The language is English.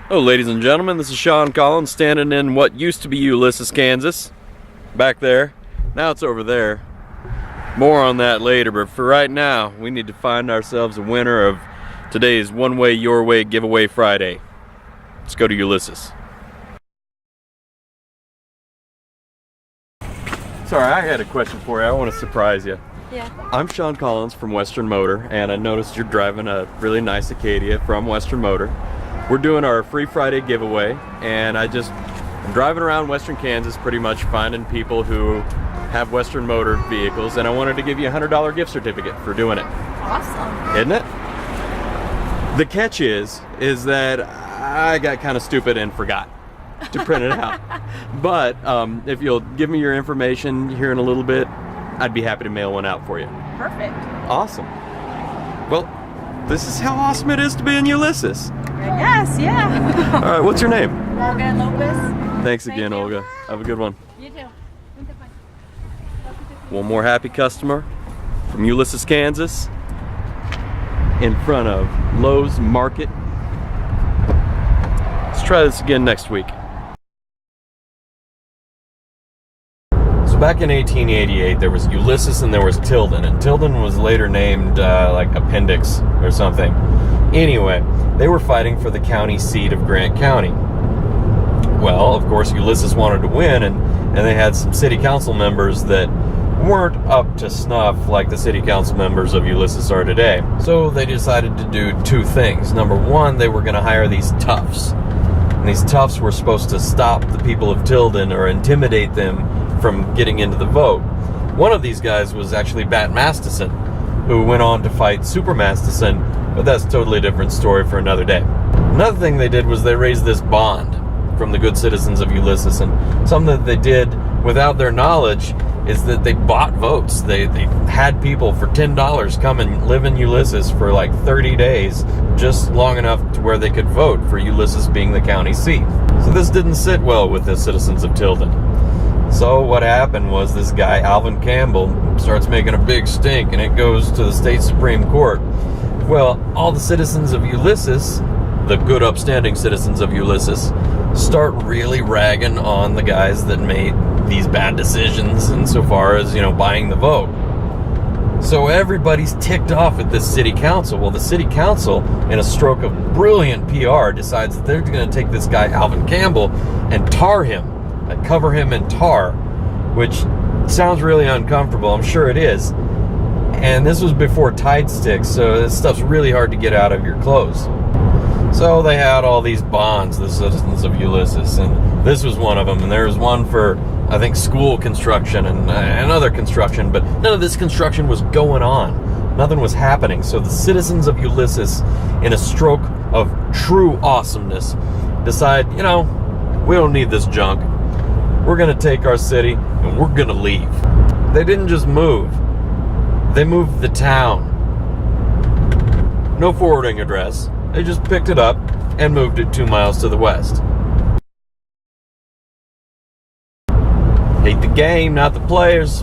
Oh, ladies and gentlemen, this is Sean Collins standing in what used to be Ulysses, Kansas. Back there. Now it's over there. More on that later, but for right now, we need to find ourselves a winner of today's One Way Your Way Giveaway Friday. Let's go to Ulysses. Sorry, I had a question for you. I want to surprise you. Yeah. I'm Sean Collins from Western Motor, and I noticed you're driving a really nice Acadia from Western Motor. We're doing our free Friday giveaway, and I'm driving around Western Kansas pretty much finding people who have Western Motor vehicles, and I wanted to give you a $100 gift certificate for doing it. Awesome. Isn't it? The catch is that I got kind of stupid and forgot to print it out. But if you'll give me your information here in a little bit, I'd be happy to mail one out for you. Perfect. Awesome. Well, this is how awesome it is to be in Ulysses. Yes, yeah. All right, what's your name? Olga Lopez. Thanks again, Olga. Have a good one. You too. One more happy customer from Ulysses, Kansas, in front of Lowe's Market. Let's try this again next week. So back in 1888, there was Ulysses and there was Tilden, and Tilden was later named like Appendix or something. Anyway, they were fighting for the county seat of Grant County. Well, of course, Ulysses wanted to win, and they had some city council members that weren't up to snuff like the city council members of Ulysses are today. So they decided to do two things. Number one, they were going to hire these toughs. And these toughs were supposed to stop the people of Tilden or intimidate them from getting into the vote. One of these guys was actually Bat Masterson, who went on to fight Super Masterson, but that's a totally different story for another day. Another thing they did was they raised this bond from the good citizens of Ulysses, and something that they did without their knowledge is that they bought votes. They had people for $10 come and live in Ulysses for like 30 days, just long enough to where they could vote for Ulysses being the county seat. So this didn't sit well with the citizens of Tilden. So what happened was this guy, Alvin Campbell, starts making a big stink, and it goes to the state Supreme Court. Well, all the citizens of Ulysses, the good upstanding citizens of Ulysses, start really ragging on the guys that made these bad decisions insofar as, buying the vote. So everybody's ticked off at this city council. Well, the city council, in a stroke of brilliant PR, decides that they're going to take this guy, Alvin Campbell, and tar him, cover him in tar, which sounds really uncomfortable. I'm sure it is. And this was before Tide sticks, so this stuff's really hard to get out of your clothes. So they had all these bonds, the citizens of Ulysses, and this was one of them. And there was one for, I think, school construction and other construction, but none of this construction was going on. Nothing was happening. So the citizens of Ulysses, in a stroke of true awesomeness, decide, we don't need this junk. We're going to take our city and we're going to leave. They didn't just move. They moved the town. No forwarding address. They just picked it up and moved it 2 miles to the west. Hate the game, not the players.